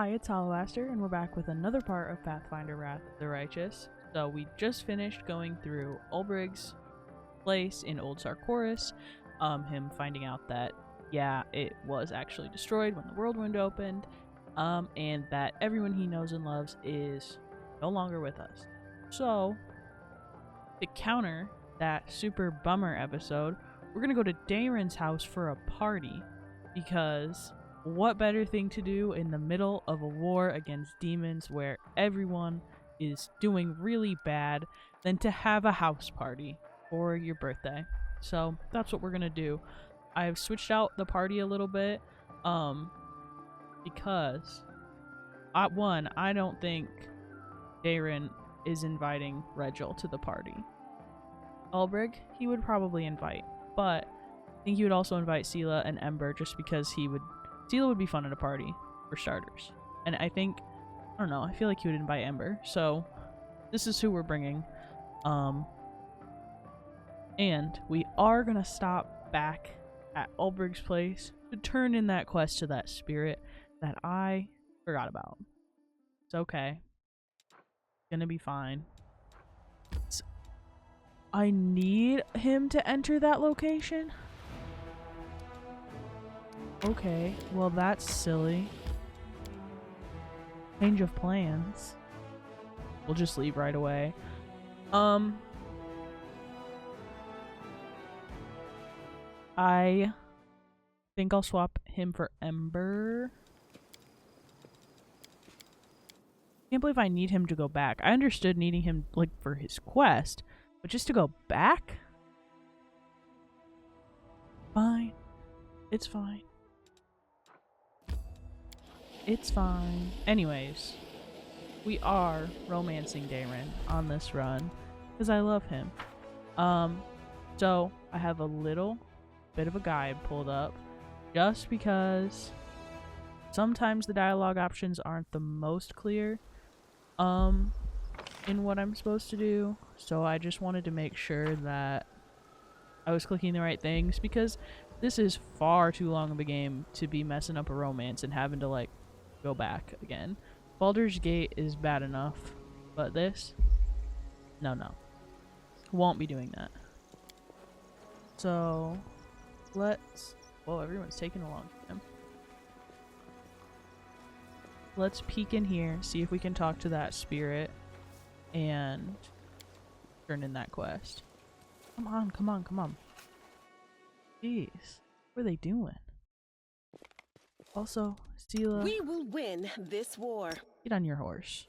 Hi, it's Holowaster, and we're back with another part of Pathfinder Wrath of the Righteous. So we just finished going through Ulbrig's place in Old Sarkoris, him finding out that, yeah, it was actually destroyed when the worldwound opened, and that everyone he knows and loves is no longer with us. So, to counter that super bummer episode, we're gonna go to Darren's house for a party, because what better thing to do in the middle of a war against demons where everyone is doing really bad than to have a house party for your birthday. So that's what we're gonna do. I've switched out the party a little bit because I don't think Darren is inviting Regil to the party. Ulbrig, he would probably invite, but I think he would also invite Sela and Ember just because Sela would be fun at a party, for starters. And I don't know, I feel like he would invite Ember. So, this is who we're bringing. And we are going to stop back at Ulbrig's place to turn in that quest to that spirit that I forgot about. It's okay. It's gonna be fine. I need him to enter that location? Okay, well that's silly. Change of plans. We'll just leave right away. I think I'll swap him for Ember. Can't believe I need him to go back. I understood needing him like for his quest, but just to go back? Fine. It's fine. It's fine. Anyways, we are romancing Darren on this run because I love him. So I have a little bit of a guide pulled up just because sometimes the dialogue options aren't the most clear in what I'm supposed to do. So I just wanted to make sure that I was clicking the right things because this is far too long of a game to be messing up a romance and having to like go back again. Baldur's Gate is bad enough, but this? No. Won't be doing that. So, let's... Whoa, everyone's taking a long time. Let's peek in here, see if we can talk to that spirit, and turn in that quest. Come on. Jeez, what are they doing? Also, Sela, we will win this war. Get on your horse.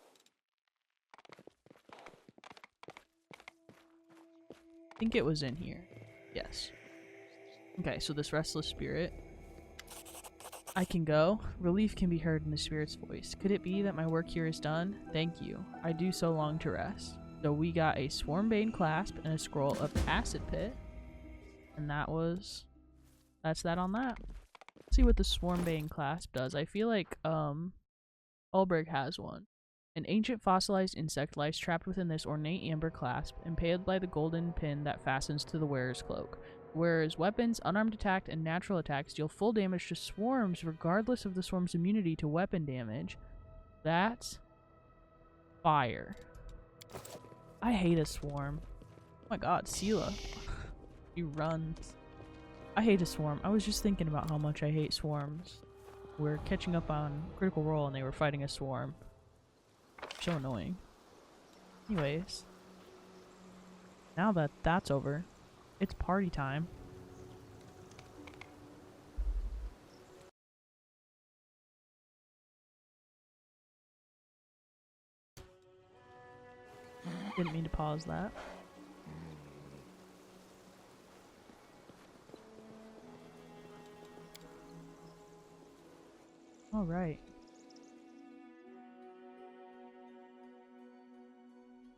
I think it was in here. Yes. Okay, so this restless spirit. I can go. Relief can be heard in the spirit's voice. Could it be that my work here is done? Thank you. I do so long to rest. So we got a Swarmbane clasp and a scroll of Acid Pit. And that's that on that. Let's see what the Swarmbane clasp does. I feel like Ulbrig has one. An ancient fossilized insect lies trapped within this ornate amber clasp, impaled by the golden pin that fastens to the wearer's cloak. The wearer's weapons, unarmed attack, and natural attacks deal full damage to swarms regardless of the swarm's immunity to weapon damage. That's fire. I hate a swarm. Oh my god, Sela. He runs. I hate a swarm. I was just thinking about how much I hate swarms. We're catching up on Critical Role and they were fighting a swarm. So annoying. Anyways. Now that that's over, it's party time. Didn't mean to pause that. Alright.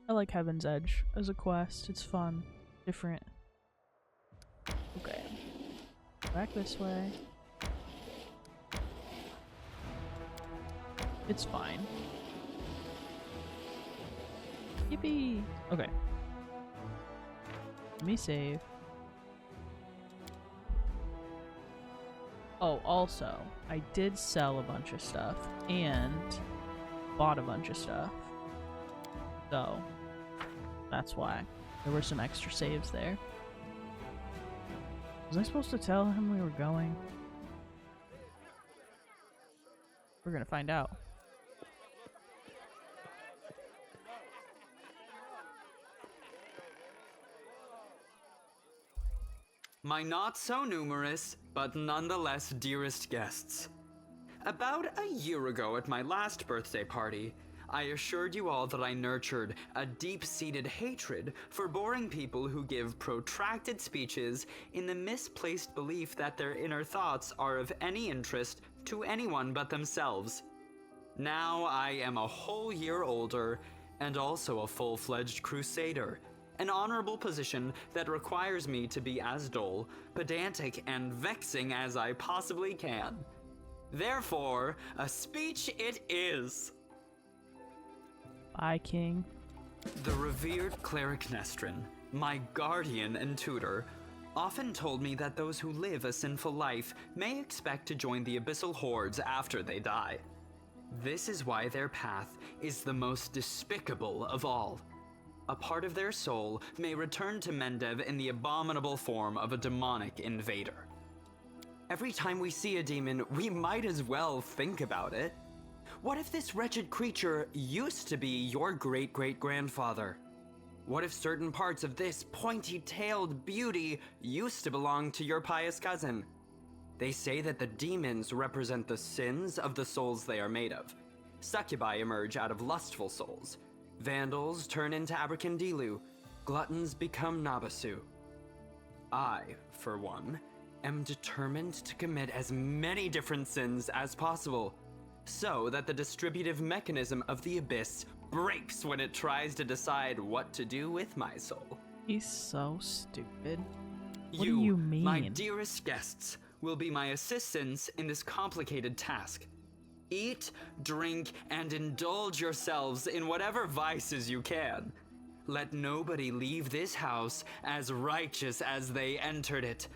I like Heaven's Edge as a quest. It's fun. Different. Okay. Back this way. It's fine. Yippee! Okay. Let me save. Oh, also, I did sell a bunch of stuff and bought a bunch of stuff. So, that's why. There were some extra saves there. Was I supposed to tell him we were going? We're gonna find out. My not so numerous, but nonetheless dearest guests. About a year ago at my last birthday party, I assured you all that I nurtured a deep-seated hatred for boring people who give protracted speeches in the misplaced belief that their inner thoughts are of any interest to anyone but themselves. Now I am a whole year older and also a full-fledged crusader, an honorable position that requires me to be as dull, pedantic, and vexing as I possibly can. Therefore, a speech it is. Bye, King. The revered cleric Nestrin, my guardian and tutor, often told me that those who live a sinful life may expect to join the abyssal hordes after they die. This is why their path is the most despicable of all. A part of their soul may return to Mendev in the abominable form of a demonic invader. Every time we see a demon, we might as well think about it. What if this wretched creature used to be your great-great-grandfather? What if certain parts of this pointy-tailed beauty used to belong to your pious cousin? They say that the demons represent the sins of the souls they are made of. Succubi emerge out of lustful souls. Vandals turn into Abracandilu. Gluttons become Nabasu. I, for one, am determined to commit as many different sins as possible, so that the distributive mechanism of the abyss breaks when it tries to decide what to do with my soul. He's so stupid. What do you mean? My dearest guests, will be my assistants in this complicated task. Eat, drink, and indulge yourselves in whatever vices you can. Let nobody leave this house as righteous as they entered it.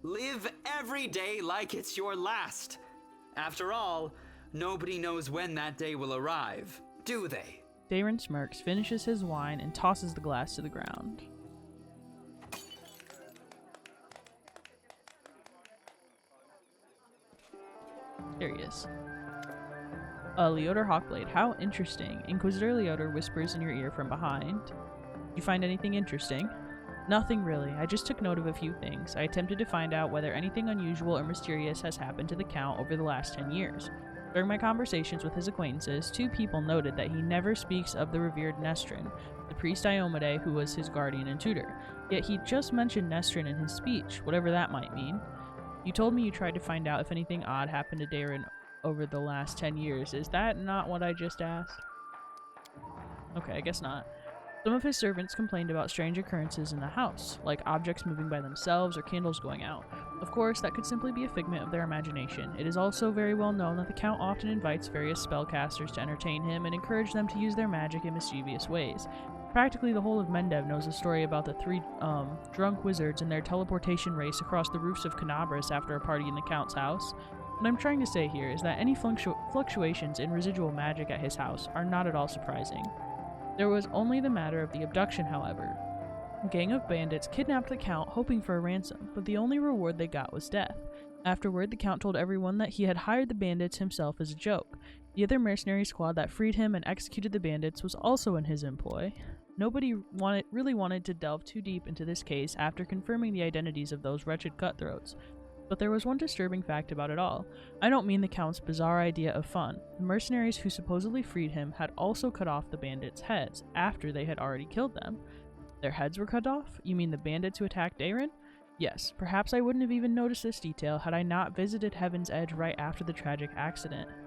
Live every day like it's your last. After all, nobody knows when that day will arrive, do they? Darren smirks, finishes his wine, and tosses the glass to the ground. There he is. Leoder Hawkblade, how interesting. Inquisitor Leoder whispers in your ear from behind. You find anything interesting? Nothing really. I just took note of a few things. I attempted to find out whether anything unusual or mysterious has happened to the Count over the last 10 years. During my conversations with his acquaintances, 2 people noted that he never speaks of the revered Nestrin, the priest Iomade who was his guardian and tutor. Yet he just mentioned Nestrin in his speech, whatever that might mean. You told me you tried to find out if anything odd happened to Darren over the last 10 years. Is that not what I just asked? Okay, I guess not. Some of his servants complained about strange occurrences in the house, like objects moving by themselves or candles going out. Of course, that could simply be a figment of their imagination. It is also very well known that the Count often invites various spellcasters to entertain him and encourage them to use their magic in mischievous ways. Practically the whole of Mendev knows a story about the 3 drunk wizards and their teleportation race across the roofs of Canabras after a party in the Count's house. What I'm trying to say here is that any fluctuations in residual magic at his house are not at all surprising. There was only the matter of the abduction, however. A gang of bandits kidnapped the Count hoping for a ransom, but the only reward they got was death. Afterward, the Count told everyone that he had hired the bandits himself as a joke. The other mercenary squad that freed him and executed the bandits was also in his employ. Nobody really wanted to delve too deep into this case after confirming the identities of those wretched cutthroats. But there was one disturbing fact about it all. I don't mean the Count's bizarre idea of fun. The mercenaries who supposedly freed him had also cut off the bandits' heads after they had already killed them. Their heads were cut off? You mean the bandits who attacked Darren? Yes, perhaps I wouldn't have even noticed this detail had I not visited Heaven's Edge right after the tragic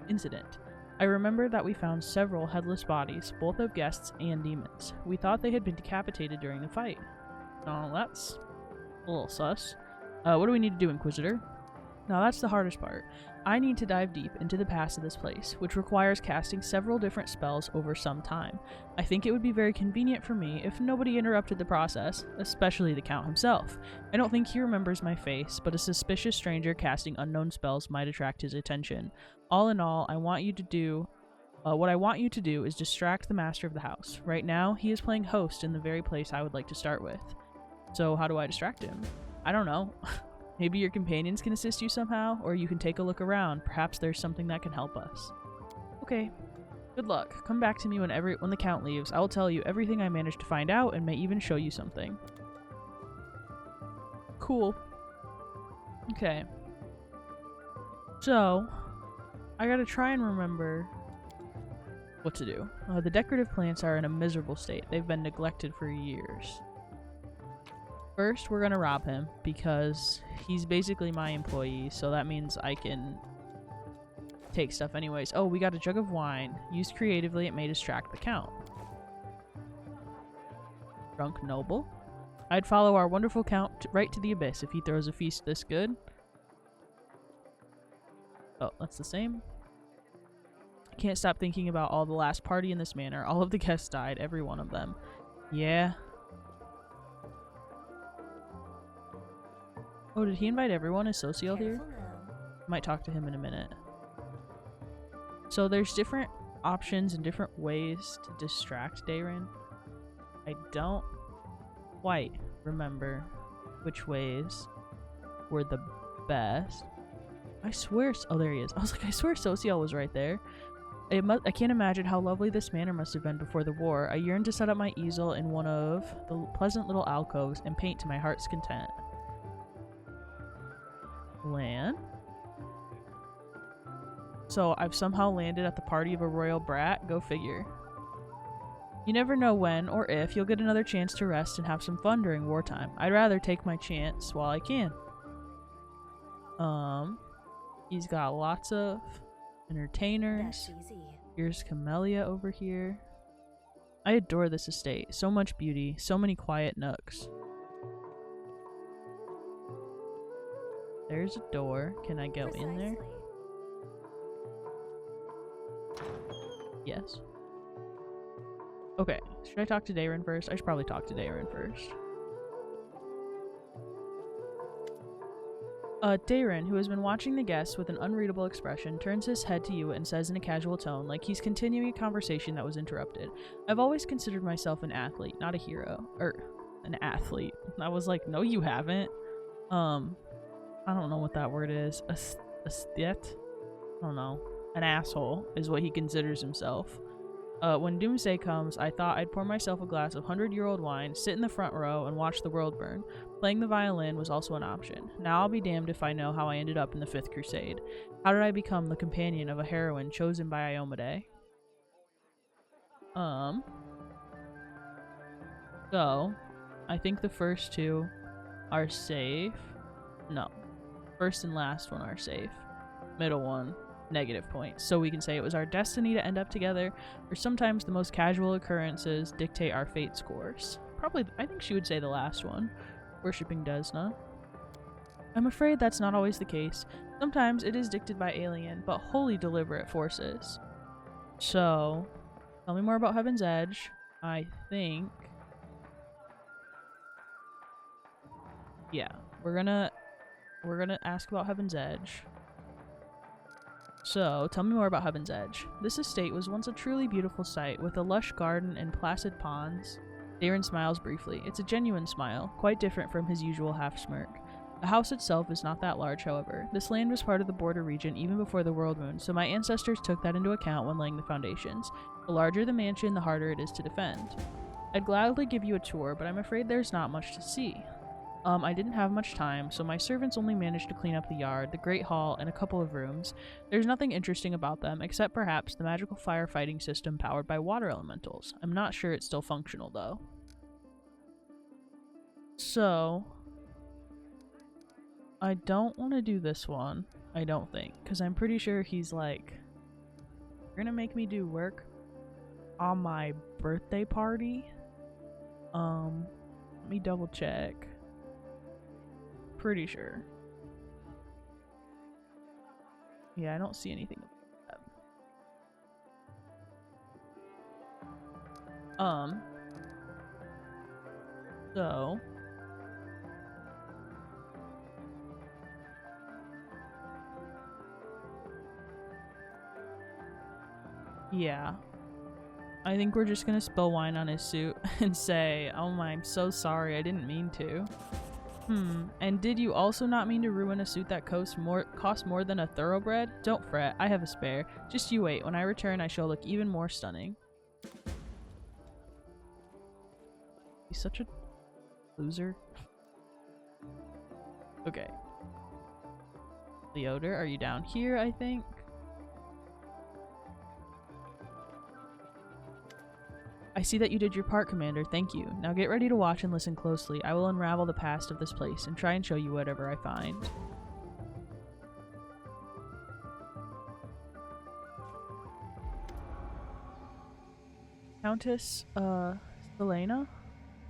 incident. I remember that we found several headless bodies, both of guests and demons. We thought they had been decapitated during the fight. Oh, that's a little sus. What do we need to do, Inquisitor? Now that's the hardest part. I need to dive deep into the past of this place, which requires casting several different spells over some time. I think it would be very convenient for me if nobody interrupted the process, especially the Count himself. I don't think he remembers my face, but a suspicious stranger casting unknown spells might attract his attention. All in all, what I want you to do is distract the master of the house. Right now, he is playing host in the very place I would like to start with. So how do I distract him? I don't know. Maybe your companions can assist you somehow, or you can take a look around. Perhaps there's something that can help us. Okay. Good luck. Come back to me when the Count leaves. I will tell you everything I managed to find out and may even show you something. Cool. Okay. So, I gotta try and remember what to do. The decorative plants are in a miserable state. They've been neglected for years. First, we're gonna rob him because he's basically my employee, so that means I can take stuff anyways. Oh, we got a jug of wine. Used creatively, it may distract the Count. Drunk noble. I'd follow our wonderful Count right to the abyss if he throws a feast this good. Oh, that's the same. I can't stop thinking about all the last party in this manor. All of the guests died, every one of them. Yeah. Oh, did he invite everyone? Is Social here? Might talk to him in a minute. So there's different options and different ways to distract Darren. I don't quite remember which ways were the best. I swear, oh there he is. I was like, I swear Social was right there. I can't imagine how lovely this manor must have been before the war. I yearn to set up my easel in one of the pleasant little alcoves and paint to my heart's content. Land. So I've somehow landed at the party of a royal brat. Go figure. You never know when or if you'll get another chance to rest and have some fun during wartime. I'd rather take my chance while I can. He's got lots of entertainers. Here's Camellia over here. I adore this estate. So much beauty, so many quiet nooks. There's a door. Can I go in there? Yes. Okay. Should I talk to Darren first? I should probably talk to Darren first. Darren, who has been watching the guests with an unreadable expression, turns his head to you and says in a casual tone, like he's continuing a conversation that was interrupted. I've always considered myself an athlete, not a hero. An athlete. I was like, no you haven't. I don't know what that word is. A stit? I don't know. An asshole is what he considers himself. When doomsday comes, I thought I'd pour myself a glass of 100-year-old wine, sit in the front row, and watch the world burn. Playing the violin was also an option. Now I'll be damned if I know how I ended up in the Fifth Crusade. How did I become the companion of a heroine chosen by Iomade? So, I think the first two are safe. No. First and last one are safe. Middle one, negative points. So we can say it was our destiny to end up together, or sometimes the most casual occurrences dictate our fate's course. Probably, I think she would say the last one. Worshipping Desna. I'm afraid that's not always the case. Sometimes it is dictated by alien, but wholly deliberate forces. So, tell me more about Heaven's Edge. I think... yeah, we're gonna ask about Heaven's Edge. So, tell me more about Heaven's Edge. This estate was once a truly beautiful sight, with a lush garden and placid ponds. Darren smiles briefly. It's a genuine smile, quite different from his usual half-smirk. The house itself is not that large, however. This land was part of the border region even before the worldwound, so my ancestors took that into account when laying the foundations. The larger the mansion, the harder it is to defend. I'd gladly give you a tour, but I'm afraid there's not much to see. I didn't have much time, so my servants only managed to clean up the yard, the great hall, and a couple of rooms. There's nothing interesting about them, except perhaps the magical firefighting system powered by water elementals. I'm not sure it's still functional, though. So, I don't want to do this one, I don't think, because I'm pretty sure he's like, you're gonna make me do work on my birthday party? Let me double check. Pretty sure. Yeah, I don't see anything about that. So yeah. I think we're just gonna spill wine on his suit and say, oh my, I'm so sorry, I didn't mean to. And did you also not mean to ruin a suit that cost more than a thoroughbred? Don't fret, I have a spare. Just you wait, when I return I shall look even more stunning. He's such a loser. Okay. Leoder, are you down here, I think? I see that you did your part, Commander. Thank you. Now get ready to watch and listen closely. I will unravel the past of this place and try and show you whatever I find. Countess, Selena?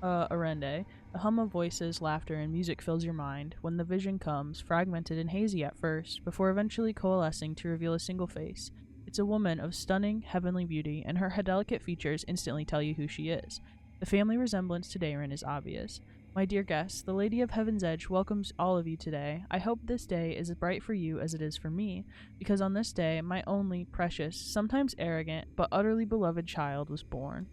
Arende. A hum of voices, laughter, and music fills your mind when the vision comes, fragmented and hazy at first, before eventually coalescing to reveal a single face. It's a woman of stunning, heavenly beauty, and her delicate features instantly tell you who she is. The family resemblance to Darren is obvious. My dear guests, the Lady of Heaven's Edge welcomes all of you today. I hope this day is as bright for you as it is for me, because on this day, my only, precious, sometimes arrogant, but utterly beloved child was born.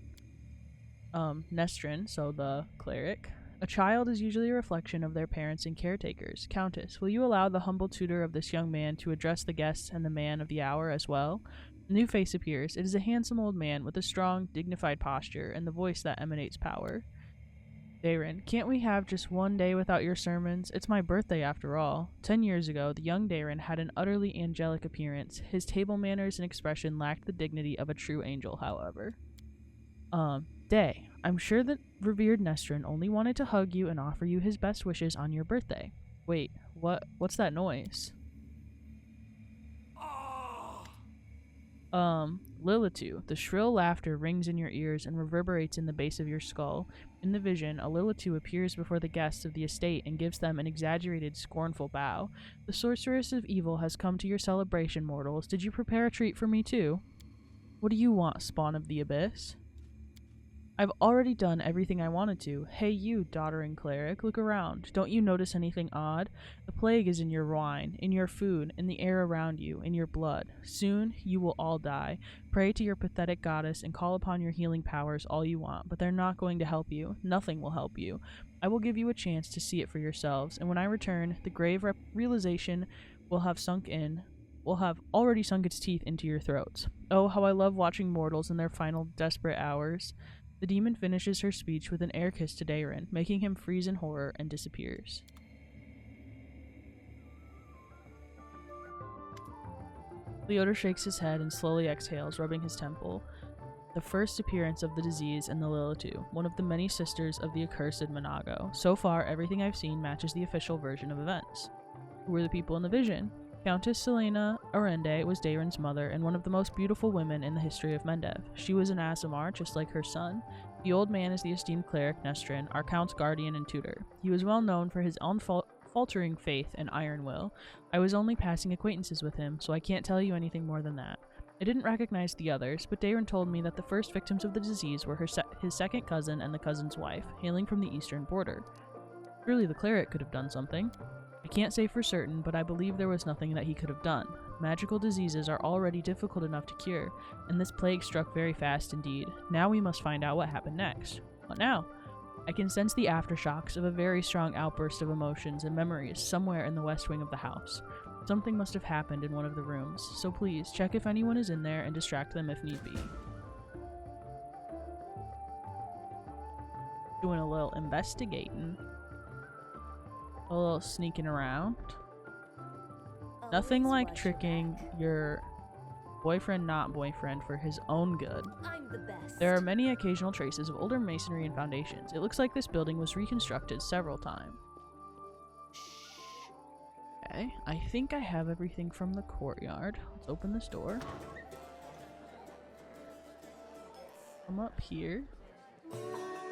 Nestrin, so the cleric. A child is usually a reflection of their parents and caretakers. Countess, will you allow the humble tutor of this young man to address the guests and the man of the hour as well? A new face appears. It is a handsome old man with a strong, dignified posture and the voice that emanates power. Darren, can't we have just one day without your sermons? It's my birthday after all. 10 years ago, the young Darren had an utterly angelic appearance. His table manners and expression lacked the dignity of a true angel, however. Day, I'm sure that revered Nestrin only wanted to hug you and offer you his best wishes on your birthday. Wait, what's that noise? Lilitu. The shrill laughter rings in your ears and reverberates in the base of your skull. In the vision, a Lilitu appears before the guests of the estate and gives them an exaggerated, scornful bow. The sorceress of evil has come to your celebration, mortals. Did you prepare a treat for me too? What do you want, spawn of the abyss? I've already done everything I wanted to. Hey you, doddering cleric, look around. Don't you notice anything odd? The plague is in your wine, in your food, in the air around you, in your blood. Soon you will all die. Pray to your pathetic goddess and call upon your healing powers all you want, but they're not going to help you. Nothing will help you. I will give you a chance to see it for yourselves, and when I return, the grave realization will have already sunk its teeth into your throats. Oh, how I love watching mortals in their final desperate hours. The demon finishes her speech with an air kiss to Darren, making him freeze in horror and disappears. Leoder shakes his head and slowly exhales, rubbing his temple. The first appearance of the disease in the Lilitu, one of the many sisters of the accursed Monago. So far, everything I've seen matches the official version of events. Who were the people in the vision? Countess Selena Arende was Darren's mother and one of the most beautiful women in the history of Mendev. She was an Aasimar, just like her son. The old man is the esteemed cleric Nestrin, our count's guardian and tutor. He was well known for his unfaltering faith and iron will. I was only passing acquaintances with him, so I can't tell you anything more than that. I didn't recognize the others, but Darren told me that the first victims of the disease were his second cousin and the cousin's wife, hailing from the eastern border. Surely the cleric could have done something. I can't say for certain, but I believe there was nothing that he could have done. Magical diseases are already difficult enough to cure, and this plague struck very fast indeed. Now we must find out what happened next. What now? I can sense the aftershocks of a very strong outburst of emotions and memories somewhere in the west wing of the house. Something must have happened in one of the rooms, so please check if anyone is in there and distract them if need be. Doing a little investigating. A little sneaking around. Nothing like tricking your boyfriend, not boyfriend, for his own good. I'm the best. There are many occasional traces of older masonry and foundations. It looks like this building was reconstructed several times. Okay, I think I have everything from the courtyard. Let's open this door. Come up here.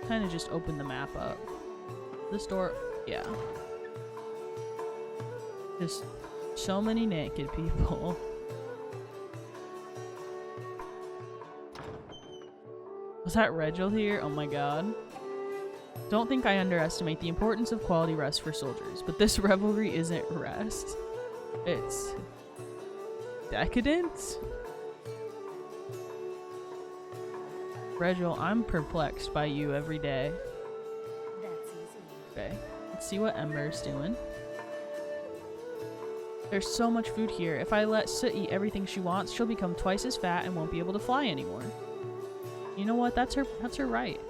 Kind of just open the map up. This door, yeah. Just so many naked people. Was that Regil here? Oh my god. Don't think I underestimate the importance of quality rest for soldiers, but this revelry isn't rest. It's decadence? Regil, I'm perplexed by you every day. That's easy. Okay, let's see what Ember's doing. There's so much food here. If I let Soot eat everything she wants, she'll become twice as fat and won't be able to fly anymore. You know what? That's her right.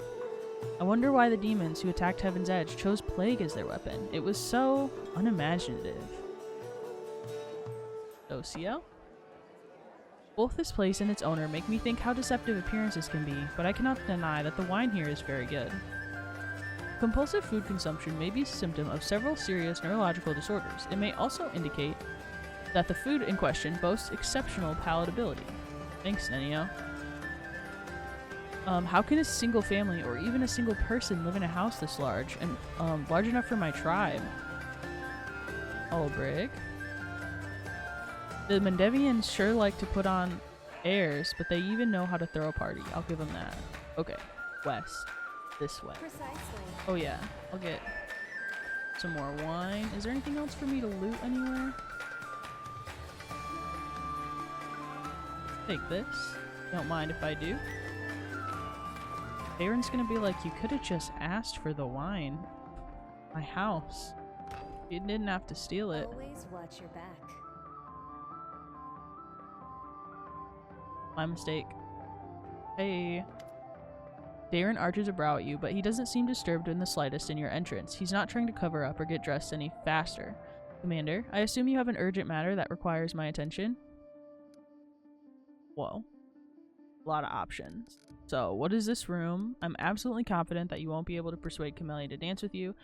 I wonder why the demons who attacked Heaven's Edge chose plague as their weapon. It was so unimaginative. OCL? Both this place and its owner make me think how deceptive appearances can be, but I cannot deny that the wine here is very good. Compulsive food consumption may be a symptom of several serious neurological disorders. It may also indicate that the food in question boasts exceptional palatability. Thanks, Nenio. How can a single family or even a single person live in a house this large and large enough for my tribe? Oh, Brig. The Mendevians sure like to put on airs, but they even know how to throw a party. I'll give them that. Okay, west. This way. Precisely. Oh yeah, I'll get some more wine. Is there anything else for me to loot anywhere? Take this. Don't mind if I do. Aaron's gonna be like, you could have just asked for the wine. My house. You didn't have to steal it. Always watch your back. My mistake. Hey. Darren arches a brow at you, but he doesn't seem disturbed in the slightest in your entrance. He's not trying to cover up or get dressed any faster. Commander, I assume you have an urgent matter that requires my attention? Whoa. A lot of options. So, what is this room? I'm absolutely confident that you won't be able to persuade Camellia to dance with you.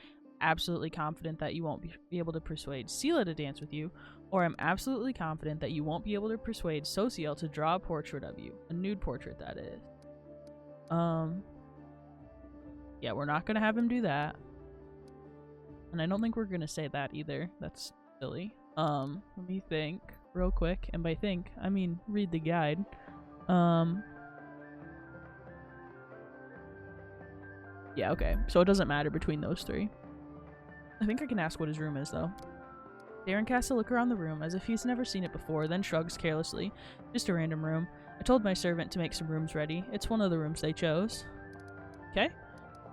Absolutely confident that you won't be able to persuade Sela to dance with you. Or I'm absolutely confident that you won't be able to persuade Sociel to draw a portrait of you. A nude portrait, that is. Yeah, we're not gonna have him do that. And I don't think we're gonna say that either. That's silly. Let me think real quick. And by think, I mean read the guide. Yeah, okay. So it doesn't matter between those three. I think I can ask what his room is, though. Darren casts a look around the room as if he's never seen it before, then shrugs carelessly. Just a random room. I told my servant to make some rooms ready. It's one of the rooms they chose. Okay.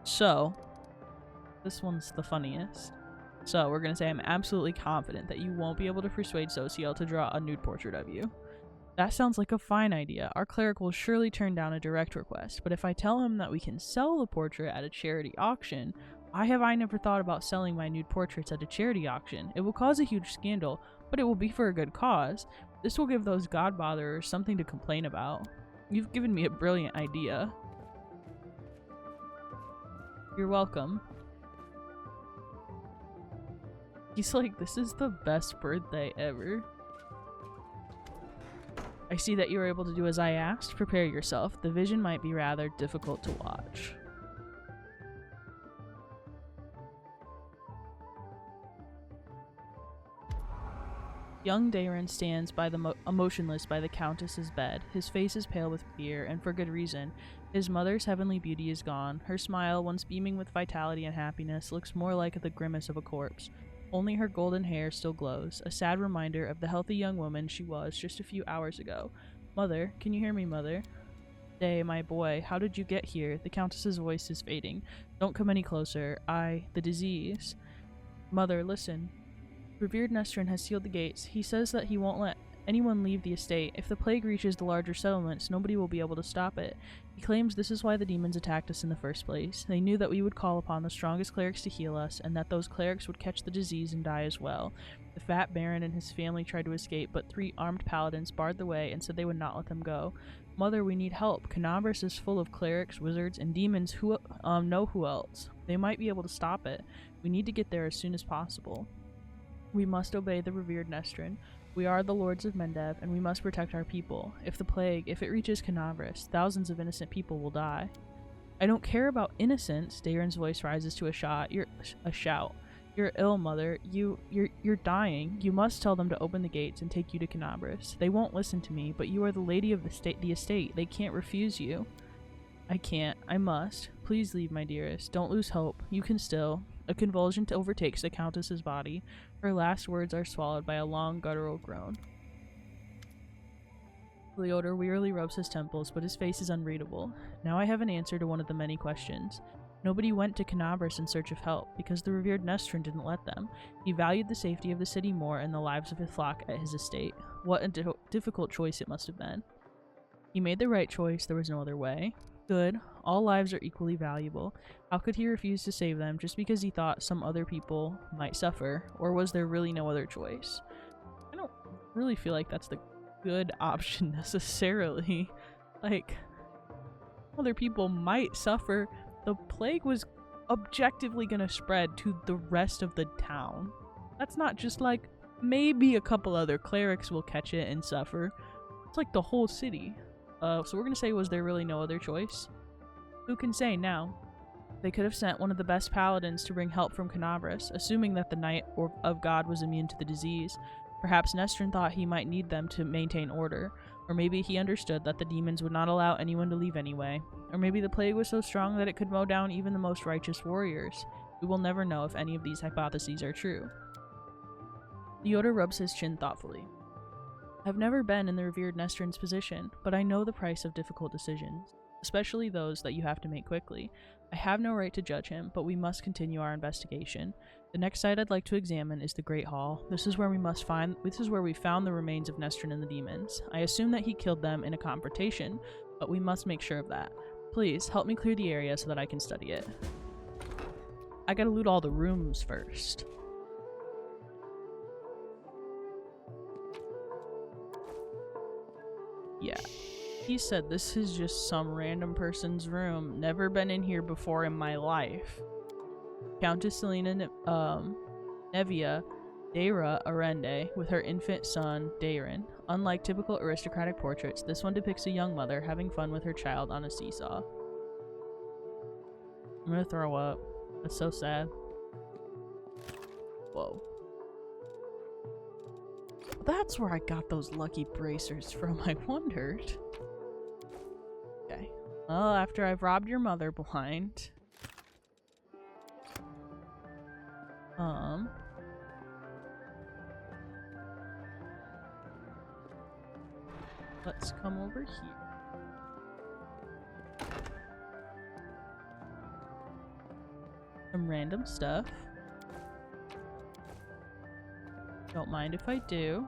So, this one's the funniest. So, we're gonna say I'm absolutely confident that you won't be able to persuade Sociel to draw a nude portrait of you. That sounds like a fine idea. Our cleric will surely turn down a direct request, but if I tell him that we can sell the portrait at a charity auction, why have I never thought about selling my nude portraits at a charity auction? It will cause a huge scandal, but it will be for a good cause. This will give those godbotherers something to complain about. You've given me a brilliant idea. You're welcome. He's like, this is the best birthday ever. I see that you were able to do as I asked. Prepare yourself. The vision might be rather difficult to watch. Young Darren stands by the motionless by the Countess's bed. His face is pale with fear, and for good reason. His mother's heavenly beauty is gone. Her smile, once beaming with vitality and happiness, looks more like the grimace of a corpse. Only her golden hair still glows, a sad reminder of the healthy young woman she was just a few hours ago. Mother, can you hear me, Mother? Day, my boy, how did you get here? The Countess's voice is fading. Don't come any closer. The disease. Mother, listen. Revered Nestrin has sealed the gates. He says that he won't let anyone leave the estate. If the plague reaches the larger settlements, nobody will be able to stop it. He claims this is why the demons attacked us in the first place. They knew that we would call upon the strongest clerics to heal us, and that those clerics would catch the disease and die as well. The fat baron and his family tried to escape, but 3 armed paladins barred the way and said they would not let them go. Mother, we need help. Canabras is full of clerics, wizards, and demons who know who else. They might be able to stop it. We need to get there as soon as possible. We must obey the revered Nestrin. We are the lords of Mendev, and we must protect our people. If it reaches Canavras, thousands of innocent people will die. I don't care about innocence. Darren's voice rises to a shout. You're ill, Mother. You're dying. You must tell them to open the gates and take you to Canabras. They won't listen to me, but you are the lady of the estate. They can't refuse you. I can't. I must. Please leave, my dearest. Don't lose hope. You can still. A convulsion overtakes the Countess's body. Her last words are swallowed by a long, guttural groan. Leodor wearily rubs his temples, but his face is unreadable. Now I have an answer to one of the many questions. Nobody went to Canabras in search of help, because the revered Nestrin didn't let them. He valued the safety of the city more and the lives of his flock at his estate. What a difficult choice it must have been. He made the right choice, there was no other way. Good. All lives are equally valuable. How could he refuse to save them just because he thought some other people might suffer? Or was there really no other choice? I don't really feel like that's the good option necessarily. Like, other people might suffer. The plague was objectively gonna spread to the rest of the town. That's not just like, maybe a couple other clerics will catch it and suffer. It's like the whole city. So we're gonna say, was there really no other choice? Who can say now? They could have sent one of the best paladins to bring help from Canabras, assuming that the Knight of God was immune to the disease. Perhaps Nestrin thought he might need them to maintain order, or maybe he understood that the demons would not allow anyone to leave anyway, or maybe the plague was so strong that it could mow down even the most righteous warriors. We will never know if any of these hypotheses are true. Leodor rubs his chin thoughtfully. I've never been in the revered Nestrin's position, but I know the price of difficult decisions, especially those that you have to make quickly. I have no right to judge him, but we must continue our investigation. The next site I'd like to examine is the Great Hall. This is where we found the remains of Nestrin and the demons. I assume that he killed them in a confrontation, but we must make sure of that. Please, help me clear the area so that I can study it. I gotta loot all the rooms first. Yeah. He said this is just some random person's room. Never been in here before in my life. Countess Selena Nevia Deira Arende with her infant son, Dairin. Unlike typical aristocratic portraits, this one depicts a young mother having fun with her child on a seesaw. I'm gonna throw up. That's so sad. Whoa. That's where I got those lucky bracers from, I wondered. Okay. Well, after I've robbed your mother blind. Let's come over here. Some random stuff. Don't mind if I do.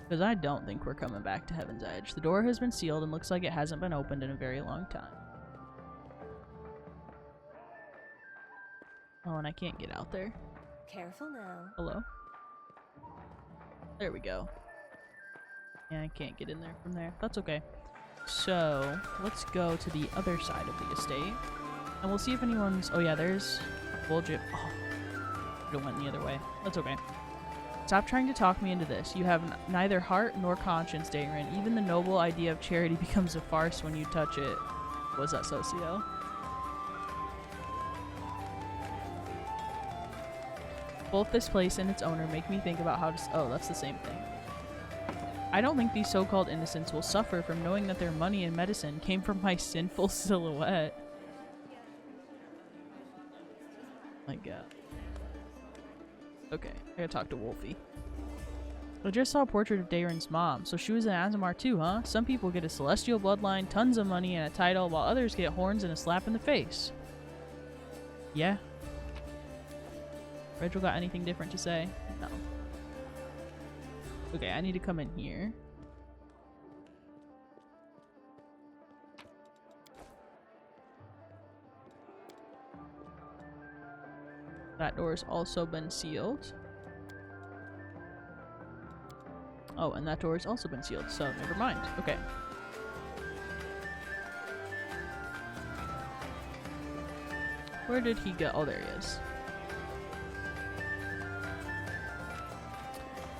Because I don't think we're coming back to Heaven's Edge. The door has been sealed and looks like it hasn't been opened in a very long time. Oh, and I can't get out there. Careful now. Hello? There we go. Yeah, I can't get in there from there. That's okay. So, let's go to the other side of the estate. And we'll see if anyone's... Oh yeah, there's... Bullshit. Oh, it went the other way. That's okay. Stop trying to talk me into this. You have neither heart nor conscience, Dairin. Even the noble idea of charity becomes a farce when you touch it. Was that socio? Both this place and its owner make me think about how to... Oh, that's the same thing. I don't think these so-called innocents will suffer from knowing that their money and medicine came from my sinful silhouette. My god. Okay, I gotta talk to Wolfie. I just saw a portrait of Dairin's mom, so she was an Azamar too, huh? Some people get a celestial bloodline, tons of money, and a title, while others get horns and a slap in the face. Yeah. Rachel got anything different to say? No. Okay, I need to come in here. That door's also been sealed. Oh, and that door's also been sealed, so never mind. Okay. Where did he go? Oh, there he is.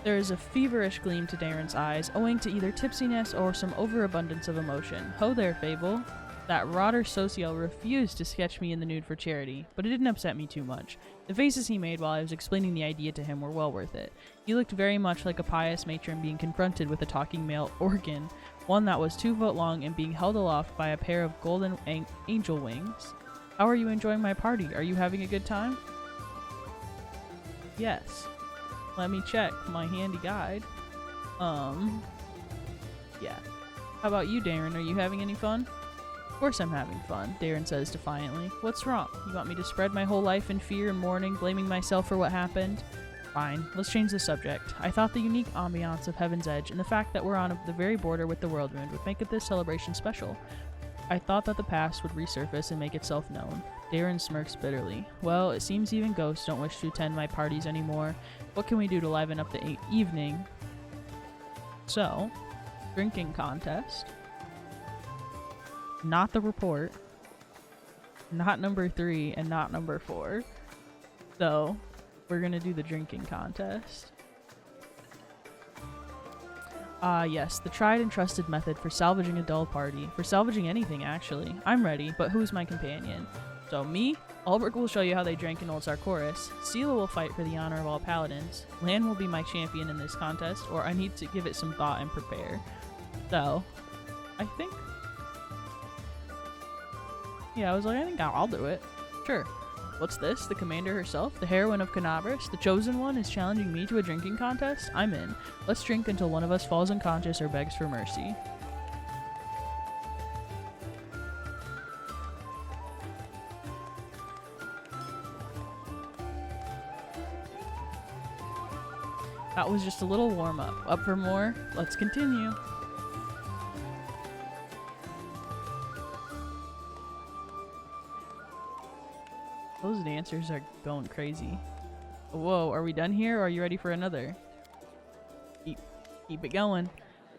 There is a feverish gleam to Dairin's eyes, owing to either tipsiness or some overabundance of emotion. Ho there, Fable. That rotter socio refused to sketch me in the nude for charity, but it didn't upset me too much. The faces he made while I was explaining the idea to him were well worth it. He looked very much like a pious matron being confronted with a talking male organ, one that was 2 foot long and being held aloft by a pair of golden angel wings. How are you enjoying my party? Are you having a good time? Yes. Let me check my handy guide. Yeah. How about you, Darren? Are you having any fun? Of course I'm having fun, Darren says defiantly. What's wrong? You want me to spread my whole life in fear and mourning, blaming myself for what happened? Fine, let's change the subject. I thought the unique ambiance of Heaven's Edge and the fact that we're on the very border with the worldwound would make this celebration special. I thought that the past would resurface and make itself known. Darren smirks bitterly. Well, it seems even ghosts don't wish to attend my parties anymore. What can we do to liven up the evening? So, drinking contest. Not the report. Not number 3 and not number 4. So, we're gonna do the drinking contest. Yes, the tried and trusted method for salvaging a dull party. For salvaging anything, actually. I'm ready, but who's my companion? So me, Ulrich will show you how they drank in Old Sarkoris. Sela will fight for the honor of all paladins. Lan will be my champion in this contest, or I need to give it some thought and prepare. So, I think... Yeah, I think I'll do it. Sure. What's this? The commander herself? The heroine of Canabras? The chosen one is challenging me to a drinking contest? I'm in. Let's drink until one of us falls unconscious or begs for mercy. That was just a little warm-up. Up for more? Let's continue. Those dancers are going crazy. Whoa, are we done here or are you ready for another? Keep it going.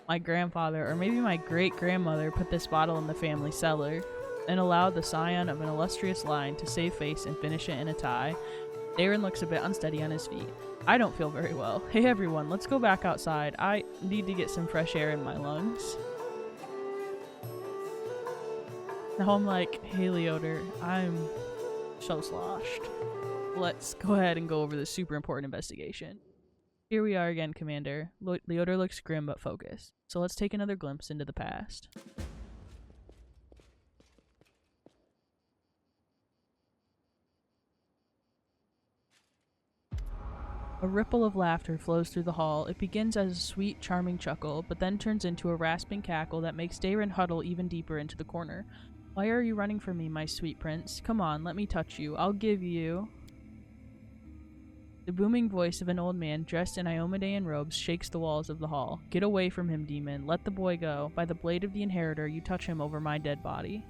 My grandfather, or maybe my great-grandmother, put this bottle in the family cellar and allowed the scion of an illustrious line to save face and finish it in a tie. Darren looks a bit unsteady on his feet. I don't feel very well. Hey everyone, let's go back outside. I need to get some fresh air in my lungs. Now I'm like, hey Leoder, I'm so sloshed. Let's go ahead and go over this super important investigation. Here we are again, Commander. Leoder looks grim but focused. So let's take another glimpse into the past. A ripple of laughter flows through the hall. It begins as a sweet, charming chuckle, but then turns into a rasping cackle that makes Darren huddle even deeper into the corner. Why are you running from me, my sweet prince? Come on, let me touch you. I'll give you... The booming voice of an old man dressed in Iomedean robes shakes the walls of the hall. Get away from him, demon. Let the boy go. By the blade of the inheritor, you touch him over my dead body.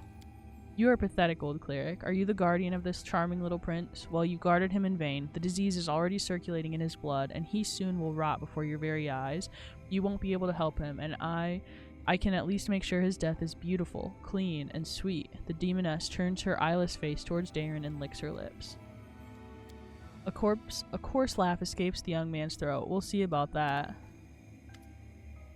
You are pathetic, old cleric. Are you the guardian of this charming little prince? Well, you guarded him in vain. The disease is already circulating in his blood, and he soon will rot before your very eyes. You won't be able to help him, and I can at least make sure his death is beautiful, clean, and sweet. The demoness turns her eyeless face towards Darren and licks her lips. A coarse laugh escapes the young man's throat. We'll see about that.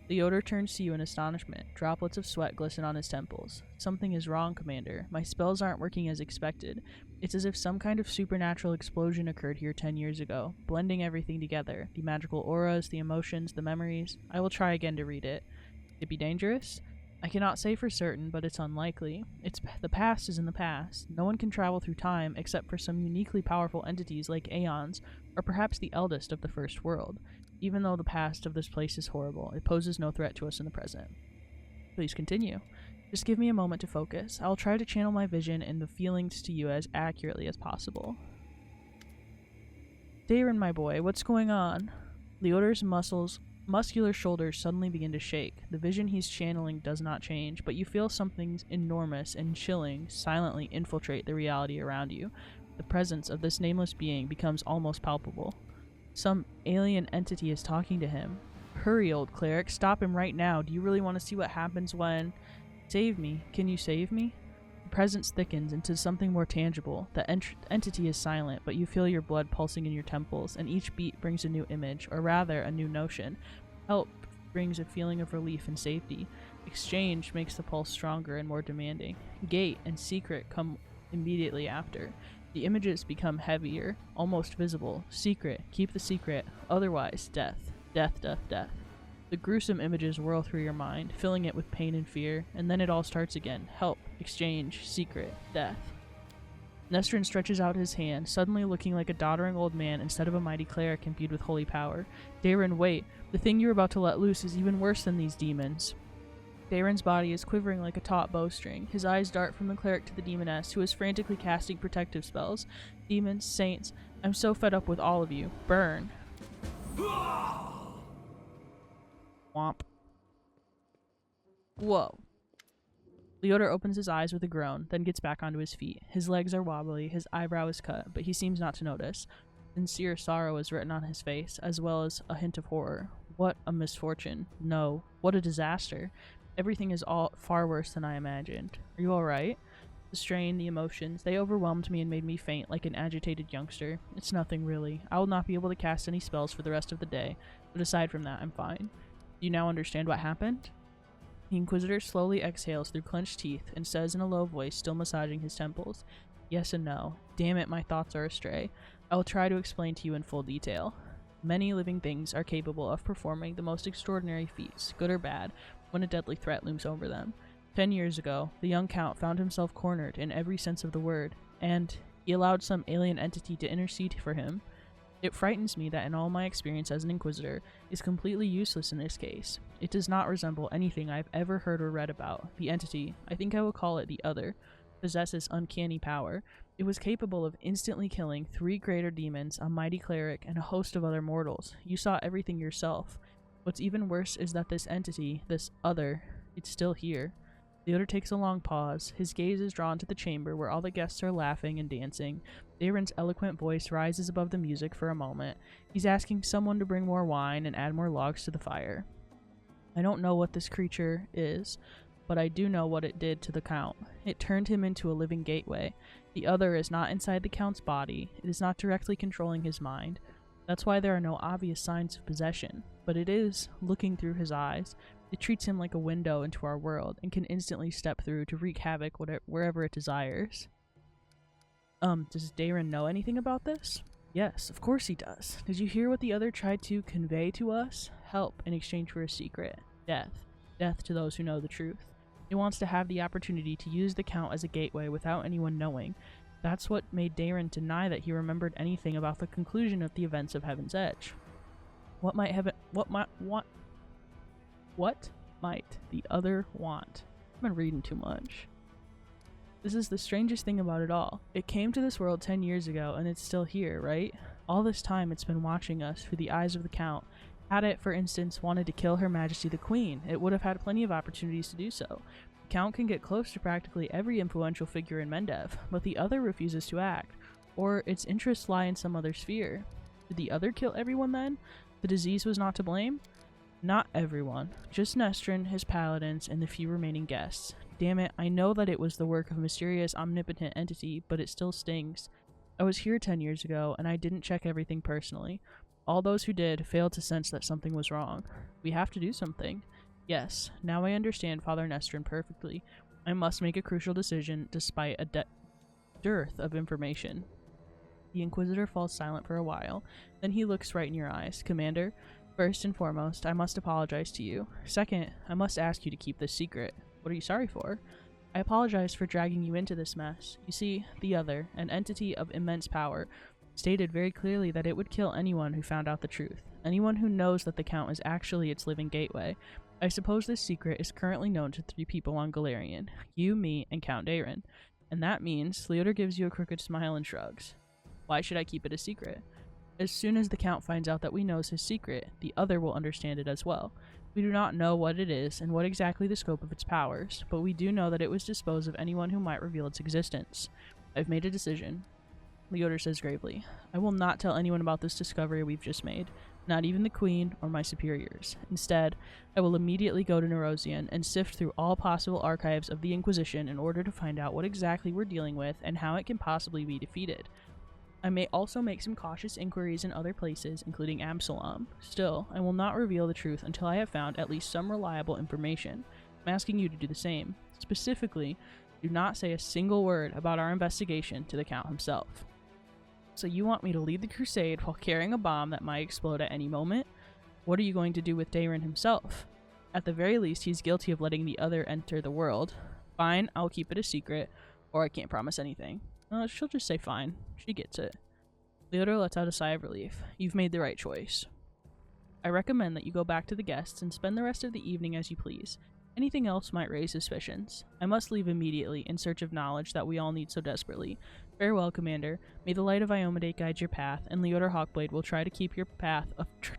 Leoder turns to you in astonishment. Droplets of sweat glisten on his temples. Something is wrong, Commander. My spells aren't working as expected. It's as if some kind of supernatural explosion occurred here 10 years ago, blending everything together. The magical auras, the emotions, the memories. I will try again to read it. Could it be dangerous? I cannot say for certain, but it's unlikely. The past is in the past. No one can travel through time except for some uniquely powerful entities like Aeons, or perhaps the eldest of the First World. Even though the past of this place is horrible, it poses no threat to us in the present. Please continue. Just give me a moment to focus. I'll try to channel my vision and the feelings to you as accurately as possible. Darren, my boy, what's going on? Leoder's muscular shoulders suddenly begin to shake. The vision he's channeling does not change, but you feel something enormous and chilling silently infiltrate the reality around you. The presence of this nameless being becomes almost palpable. Some alien entity is talking to him. Hurry, old cleric, stop him right now. Do you really want to see what happens when... Save me. Can you save me? The presence thickens into something more tangible. The entity is silent, but you feel your blood pulsing in your temples, and each beat brings a new image, or rather, a new notion. Help brings a feeling of relief and safety. Exchange makes the pulse stronger and more demanding. Gate and secret come immediately after. The images become heavier, almost visible. Secret, keep the secret. Otherwise, death. Death, death, death. The gruesome images whirl through your mind, filling it with pain and fear, and then it all starts again. Help, exchange, secret, death. Nestrin stretches out his hand, suddenly looking like a doddering old man instead of a mighty cleric imbued with holy power. Darren, wait. The thing you're about to let loose is even worse than these demons. Darren's body is quivering like a taut bowstring. His eyes dart from the cleric to the demoness, who is frantically casting protective spells. Demons, saints, I'm so fed up with all of you. Burn. Womp. Whoa. Leodor opens his eyes with a groan, then gets back onto his feet. His legs are wobbly, his eyebrow is cut, but he seems not to notice. Sincere sorrow is written on his face, as well as a hint of horror. What a misfortune. No. What a disaster. Everything is all far worse than I imagined. Are you alright? The strain, the emotions, they overwhelmed me and made me faint like an agitated youngster. It's nothing really. I will not be able to cast any spells for the rest of the day, but aside from that, I'm fine. Do you now understand what happened? The Inquisitor slowly exhales through clenched teeth and says in a low voice, still massaging his temples, Yes and no. Damn it, my thoughts are astray. I will try to explain to you in full detail. Many living things are capable of performing the most extraordinary feats, good or bad, when a deadly threat looms over them. 10 years ago, the young Count found himself cornered in every sense of the word, and he allowed some alien entity to intercede for him. It frightens me that in all my experience as an Inquisitor is completely useless in this case. It does not resemble anything I've ever heard or read about. The entity, I think I will call it the Other, possesses uncanny power. It was capable of instantly killing 3 greater demons, a mighty cleric, and a host of other mortals. You saw everything yourself. What's even worse is that this entity, this Other, it's still here. Leodor takes a long pause. His gaze is drawn to the chamber where all the guests are laughing and dancing. Darren's eloquent voice rises above the music for a moment. He's asking someone to bring more wine and add more logs to the fire. I don't know what this creature is, but I do know what it did to the Count. It turned him into a living gateway. The Other is not inside the Count's body. It is not directly controlling his mind. That's why there are no obvious signs of possession, but it is looking through his eyes. It treats him like a window into our world and can instantly step through to wreak havoc wherever it desires. Does Darren know anything about this? Yes, of course he does. Did you hear what the Other tried to convey to us? Help in exchange for a secret. Death. Death to those who know the truth. It wants to have the opportunity to use the Count as a gateway without anyone knowing. That's what made Darren deny that he remembered anything about the conclusion of the events of Heaven's Edge. What might the Other want? I've been reading too much. This is the strangest thing about it all. It came to this world 10 years ago, and it's still here, right? All this time it's been watching us through the eyes of the Count. Had it, for instance, wanted to kill Her Majesty the Queen, it would have had plenty of opportunities to do so. The Count can get close to practically every influential figure in Mendev, but the Other refuses to act, or its interests lie in some other sphere. Did the Other kill everyone then? The disease was not to blame? Not everyone. Just Nestrin, his paladins, and the few remaining guests. Damn it, I know that it was the work of a mysterious, omnipotent entity, but it still stings. I was here 10 years ago, and I didn't check everything personally. All those who did failed to sense that something was wrong. We have to do something. Yes, now I understand Father Nestrin perfectly. I must make a crucial decision despite a dearth of information. The Inquisitor falls silent for a while. Then he looks right in your eyes. Commander, first and foremost, I must apologize to you. Second, I must ask you to keep this secret. What are you sorry for? I apologize for dragging you into this mess. You see, the Other, an entity of immense power, stated very clearly that it would kill anyone who found out the truth. Anyone who knows that the Count is actually its living gateway. I suppose this secret is currently known to 3 people on Galarian. You, me, and Count Darren. And that means Leodor gives you a crooked smile and shrugs. Why should I keep it a secret? As soon as the Count finds out that we know his secret, the Other will understand it as well. We do not know what it is and what exactly the scope of its powers, but we do know that it was disposed of anyone who might reveal its existence. I've made a decision. Leodor says gravely, I will not tell anyone about this discovery we've just made, not even the Queen or my superiors. Instead, I will immediately go to Nerosian and sift through all possible archives of the Inquisition in order to find out what exactly we're dealing with and how it can possibly be defeated. I may also make some cautious inquiries in other places, including Absalom. Still, I will not reveal the truth until I have found at least some reliable information. I'm asking you to do the same. Specifically, do not say a single word about our investigation to the Count himself. So you want me to lead the crusade while carrying a bomb that might explode at any moment? What are you going to do with Dayron himself? At the very least, he's guilty of letting the other enter the world. Fine, I'll keep it a secret, or I can't promise anything. She'll just say fine. She gets it. Leota lets out a sigh of relief. You've made the right choice. I recommend that you go back to the guests and spend the rest of the evening as you please. Anything else might raise suspicions. I must leave immediately in search of knowledge that we all need so desperately. Farewell, Commander. May the light of Iomade guide your path, and Leota Hawkblade will try to keep your path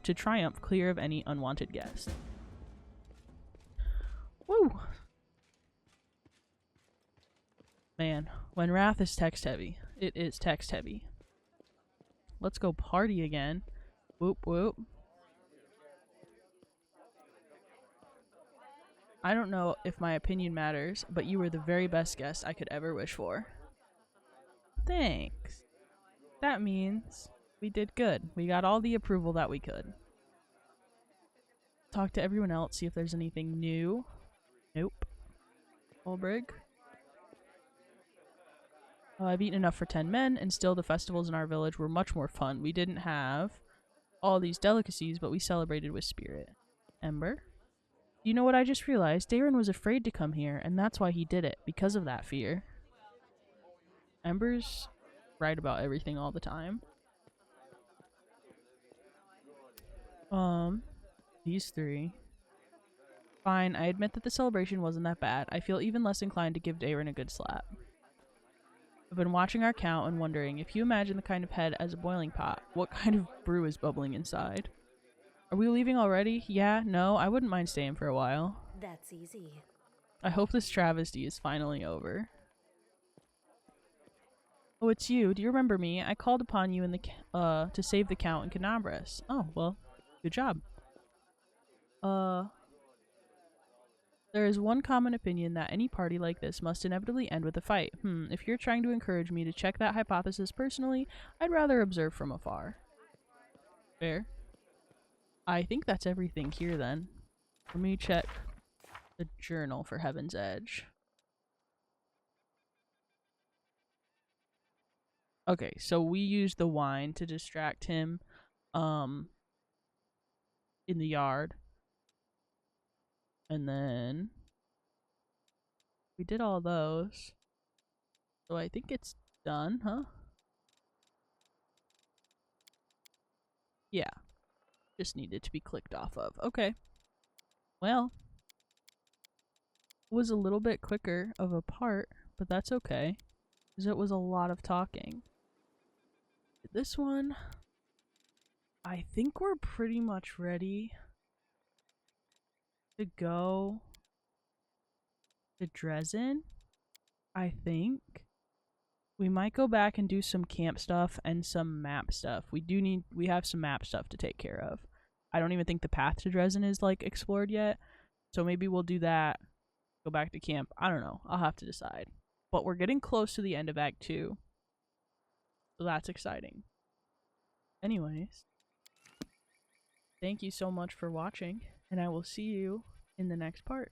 to triumph clear of any unwanted guest. Woo! Man, when Wrath is text heavy, it is text heavy. Let's go party again. Whoop whoop. I don't know if my opinion matters, but you were the very best guest I could ever wish for. Thanks. That means we did good. We got all the approval that we could. Talk to everyone else, see if there's anything new. Nope. Olbrig. I've eaten enough for 10 men, and still the festivals in our village were much more fun. We didn't have all these delicacies, but we celebrated with spirit. Ember? You know what I just realized? Dayron was afraid to come here, and that's why he did it, because of that fear. Ember's right about everything all the time. These three. Fine, I admit that the celebration wasn't that bad. I feel even less inclined to give Dayron a good slap. I've been watching our count and wondering, if you imagine the kind of head as a boiling pot, what kind of brew is bubbling inside? Are we leaving already? Yeah, no, I wouldn't mind staying for a while. That's easy. I hope this travesty is finally over. Oh, it's you. Do you remember me? I called upon you in the to save the Count in Canabras. Oh, well, good job. There is one common opinion that any party like this must inevitably end with a fight. If you're trying to encourage me to check that hypothesis personally, I'd rather observe from afar. Fair. I think that's everything here then. Let me check the journal for Heaven's Edge. Okay, so we used the wine to distract him in the yard. And then we did all those. So I think it's done, huh? Yeah. Just needed to be clicked off of. Okay. Well, it was a little bit quicker of a part, but that's okay. Because it was a lot of talking. This one, I think we're pretty much ready to go to Dresden. I think. We might go back and do some camp stuff and some map stuff. We have some map stuff to take care of. I don't even think the path to Dresden is like explored yet. So maybe we'll do that. Go back to camp. I don't know. I'll have to decide. But we're getting close to the end of Act 2. So that's exciting. Anyways. Thank you so much for watching. And I will see you in the next part.